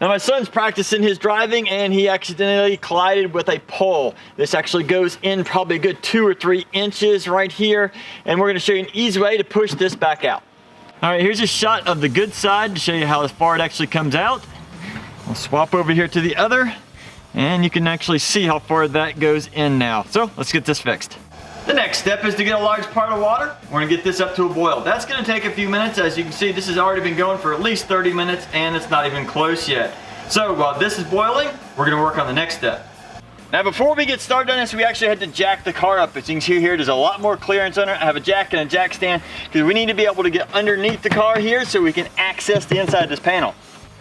Now my son's practicing his driving and he accidentally collided with a pole. This actually goes in probably a good 2 or 3 inches right here, and we're gonna show you an easy way to push this back out. All right, here's a shot of the good side to show you how far it actually comes out. We'll swap over here to the other, and you can actually see how far that goes in now. So let's get this fixed. The next step is to get a large part of water. We're gonna get this up to a boil. That's gonna take a few minutes. As you can see, this has already been going for at least 30 minutes and it's not even close yet. So while this is boiling, we're gonna work on the next step. Now before we get started on this, we actually had to jack the car up. As you can see here, there's a lot more clearance under it. I have a jack and a jack stand because we need to be able to get underneath the car here so we can access the inside of this panel.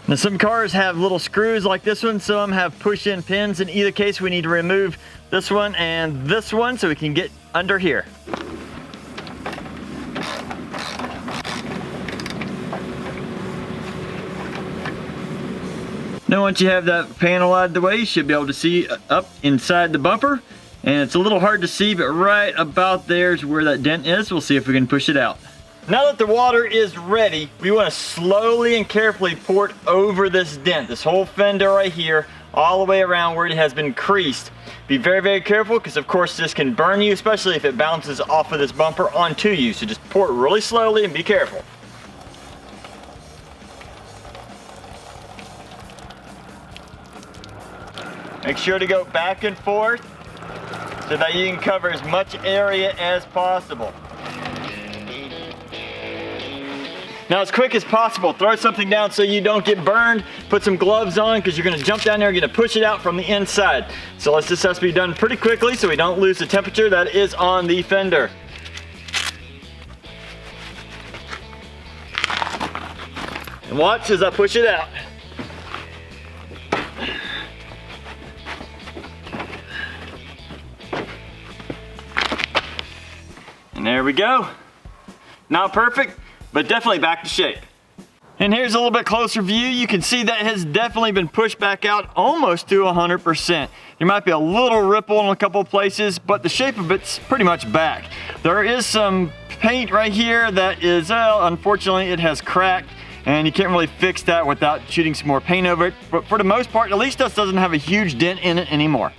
Now some cars have little screws like this one, some have push-in pins. In either case, we need to remove this one and this one so we can get under here. Now once you have that panel out of the way, you should be able to see up inside the bumper. And it's a little hard to see, but right about there is where that dent is. We'll see if we can push it out. Now that the water is ready, we want to slowly and carefully pour it over this dent, this whole fender right here, all the way around where it has been creased. Be very, very careful because of course this can burn you, especially if it bounces off of this bumper onto you. So just pour it really slowly and be careful. Make sure to go back and forth so that you can cover as much area as possible. Now as quick as possible, throw something down so you don't get burned. Put some gloves on because you're gonna jump down there and gonna push it out from the inside. So this has to be done pretty quickly so we don't lose the temperature that is on the fender. And watch as I push it out. And there we go. Not perfect, but definitely back to shape. And here's a little bit closer view. You can see that has definitely been pushed back out almost to 100%. There might be a little ripple in a couple of places, but the shape of it's pretty much back. There is some paint right here that is, unfortunately it has cracked, and you can't really fix that without shooting some more paint over it. But for the most part, at least this doesn't have a huge dent in it anymore.